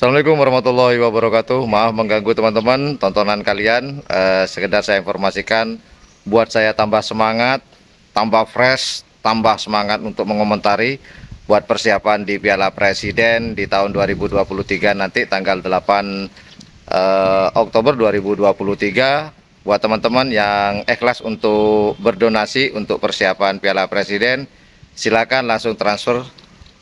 Assalamualaikum warahmatullahi wabarakatuh. Maaf mengganggu teman-teman tontonan kalian. Sekedar saya informasikan, buat saya tambah semangat, tambah fresh, tambah semangat untuk mengomentari buat persiapan di Piala Presiden di tahun 2023 nanti tanggal 8 Oktober 2023. Buat teman-teman yang ikhlas untuk berdonasi untuk persiapan Piala Presiden, silakan langsung transfer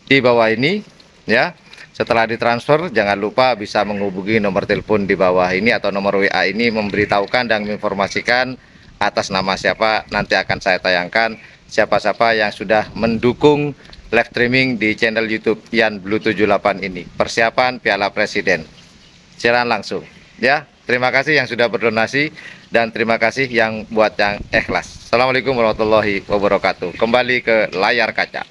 di bawah ini ya. Setelah ditransfer, jangan lupa bisa menghubungi nomor telepon di bawah ini atau nomor WA ini, memberitahukan dan menginformasikan atas nama siapa. Nanti akan saya tayangkan siapa-siapa yang sudah mendukung live streaming di channel YouTube Yan Blue 78 ini. Persiapan Piala Presiden. Siaran langsung ya. Terima kasih yang sudah berdonasi dan terima kasih yang buat yang ikhlas. Assalamualaikum warahmatullahi wabarakatuh. Kembali ke layar kaca.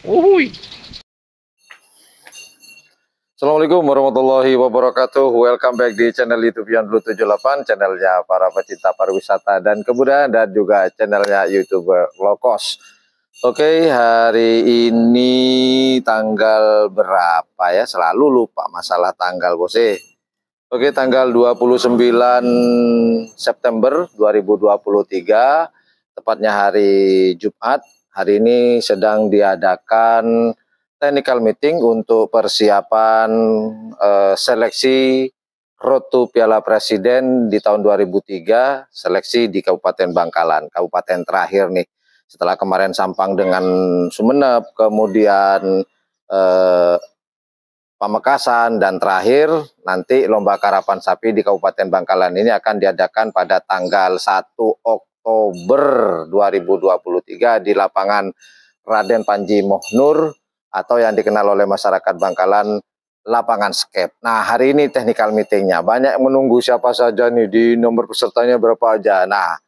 Assalamualaikum warahmatullahi wabarakatuh. Welcome back di channel YouTube Yan Blue 78, channelnya para pecinta pariwisata dan kebudayaan, dan juga channelnya YouTuber low cost. Oke, hari ini tanggal berapa ya? Selalu lupa masalah tanggal, bose. Oke, tanggal 29 September 2023, tepatnya hari Jumat. Hari ini sedang diadakan technical meeting untuk persiapan seleksi Road to Piala Presiden di tahun 2003, seleksi di Kabupaten Bangkalan, kabupaten terakhir nih. Setelah kemarin Sampang dengan Sumeneb, kemudian Pamekasan, dan terakhir nanti lomba karapan sapi di Kabupaten Bangkalan ini akan diadakan pada tanggal 1 Oktober 2023 di lapangan Raden Panji Mohnur, atau yang dikenal oleh masyarakat Bangkalan lapangan skate. Nah, hari ini technical meetingnya. Banyak yang menunggu siapa saja nih, di nomor pesertanya berapa aja. Nah,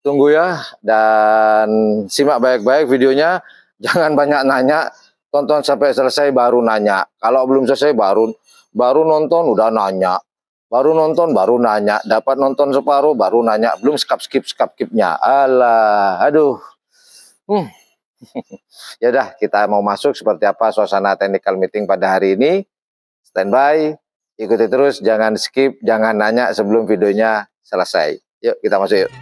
tunggu ya, dan simak baik-baik videonya. Jangan banyak nanya, tonton sampai selesai baru nanya. Kalau belum selesai baru nonton udah nanya. Baru nonton baru nanya. Dapat nonton separuh baru nanya. Belum skip-skipnya. Alah, aduh. Ya udah, kita mau masuk seperti apa suasana technical meeting pada hari ini. Standby, ikuti terus, jangan skip, jangan nanya sebelum videonya selesai. Yuk kita masuk yuk.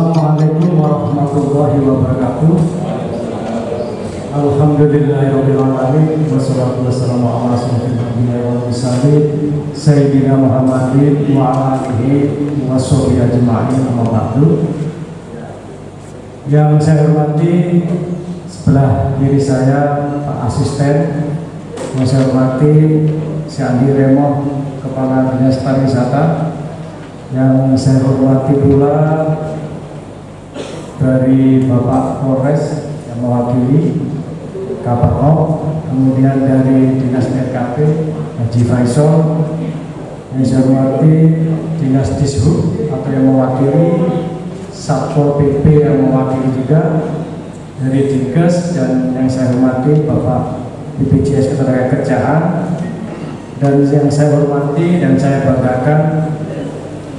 Assalamualaikum warahmatullahi wabarakatuh. Alhamdulillahirabbil alamin, wassalatu wassalamu ala asyrofil anbiya'i wal mursalin sayyidina Muhammadin wa ala alihi washabihi ajma'in, amma ba'du. Yang saya hormati sebelah kiri saya Pak Asisten, yang saya hormati Si Andi Remo, Kepala Dinas Pariwisata, yang saya hormati pula dari Bapak Polres yang mewakili Kapolres, kemudian dari Dinas TKP Haji Faisal, yang saya hormati Dinas Dishub atau yang mewakili Satpol PP yang mewakili juga dari Dinkes, dan yang saya hormati Bapak BPJS Ketenagakerjaan, Dan yang saya hormati dan saya banggakan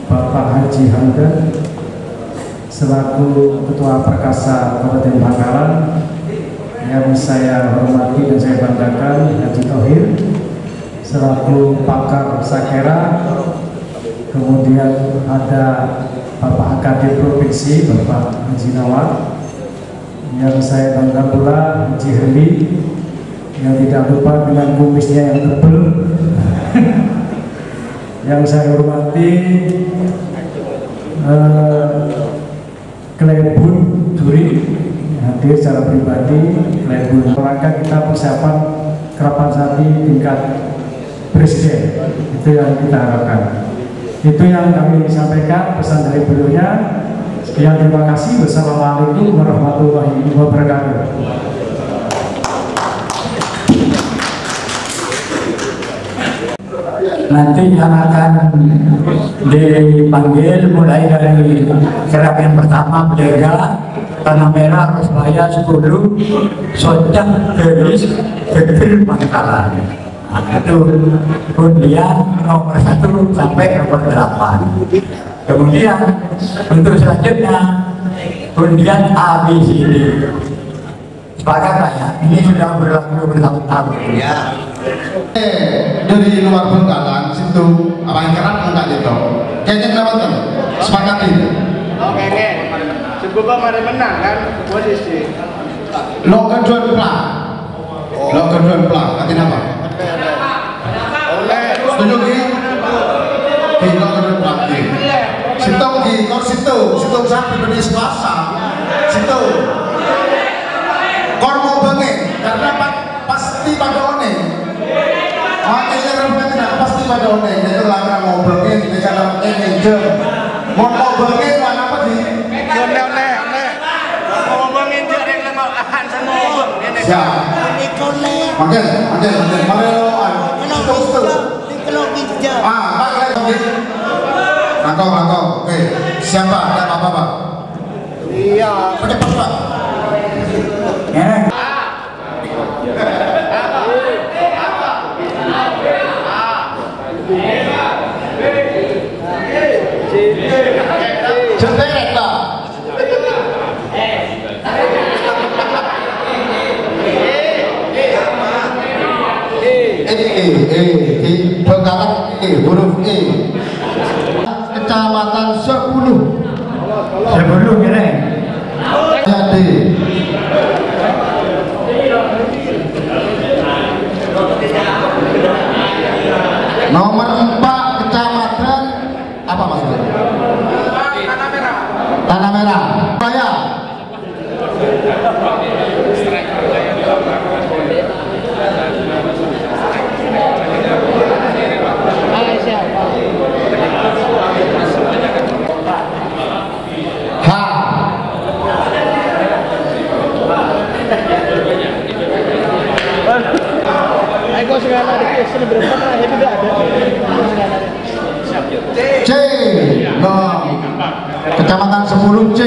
Bapak Haji Hamdan selaku Ketua Perkasa Kabupaten Bangkalan, yang saya hormati dan saya banggakan Haji Thohir selaku Pakar Sakera, kemudian ada Bapak HKD Provinsi Bapak Haji Nawar, yang saya bangga pula Haji Heli, yang tidak lupa dengan kumisnya yang tebal. Yang saya hormati Klebun Duri hadir secara pribadi. Klebun rangka kita persiapan Kerapan Sati tingkat presiden, itu yang kita harapkan. Itu yang kami sampaikan pesan dari beliaunya. Sekian, terima kasih. Wassalamualaikum warahmatullahi wabarakatuh. Nanti yang akan dipanggil mulai dari kerap yang pertama bendera Tanah Merah Persebaya 10 Sojak Geris Geger Bangkalan. Nah, itu undian nomor 1 sampai nomor 8. Kemudian untuk selanjutnya undian ABCD. Sepakat lah ya, ini sudah berlaku bertahun-tahun. Ya. Dari luar Bangkalan situ apa yang kerap enggak itu? Kayaknya kenapa tuh? Sepakat itu. Oke. Sebab mari menang kan posisi. Lo kedua plak. Lo kedua plak. Kati apa? Oleh. Setuju ki? Ki lo kedua plak ki. Situ ki, kor situ sampai berdiri Selasa. Situ. Kor mau bengeng karena pasti pada one. Makanya rambutnya tidak pasti pada one. Itu lah mau bengeng di dalam jam. Mau bengeng mana apa sih? Oleh. Mau bengeng dia yang mau ahan sama beng. Siap. Makin. Mari lo situ. Pak lagi. Rangkau. Oke. Siapa? Ada apa Pak? Iya. Cepat Pak. Cenderet Pak. Di Bangkalan huruf E. Kecamatan 10 ini. jadi nomor 4 kecamatan apa maksudnya? Tanah Merah. Saya. Aku segala ada sini berapa terakhir juga ada. C. No. Kecamatan 10 C.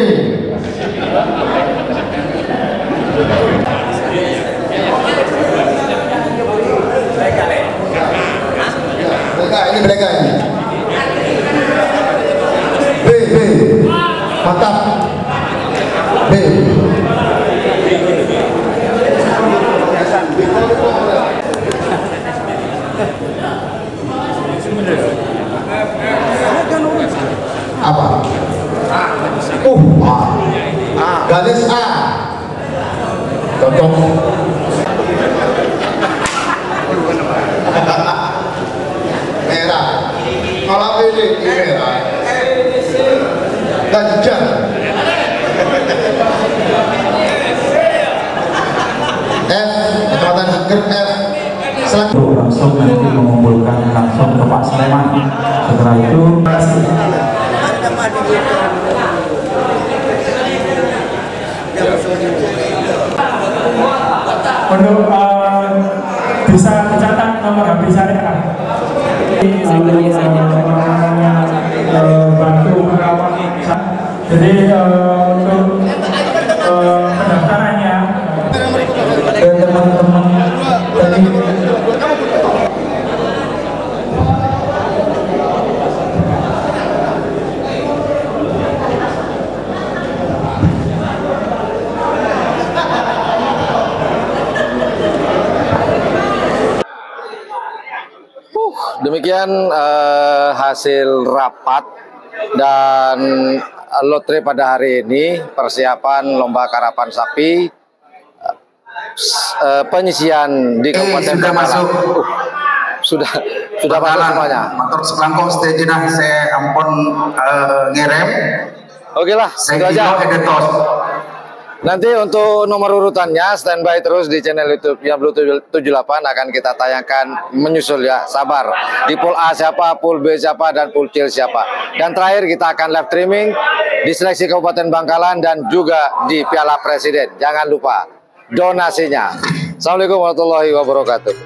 Mereka ini. B. Mantap. B. Apa? A. Garis A. Cocok. Merah. Kalau ini merah. Gajah. F. Kecamatan Seger F. Langsung nanti mengumpulkan langsung ke Pak Sleman. Setelah itu untuk bisa dicatat nomor HP saya. Bantu merawat. Jadi untuk pendaftarannya teman-teman tadi demikian hasil rapat dan lotre pada hari ini, persiapan lomba karapan sapi, penyisian di Kabupaten sudah Bangkalan. masuk. Sudah masuk semuanya. Motor selangkong stejina saya ampun ngerem. Oke lah, itu aja. Nanti untuk nomor urutannya standby terus di channel YouTube yang Blue 78 akan kita tayangkan menyusul ya, sabar. Di pool A siapa, pool B siapa, dan pool C siapa. Dan terakhir kita akan live streaming di seleksi Kabupaten Bangkalan dan juga di Piala Presiden. Jangan lupa donasinya. Assalamualaikum warahmatullahi wabarakatuh.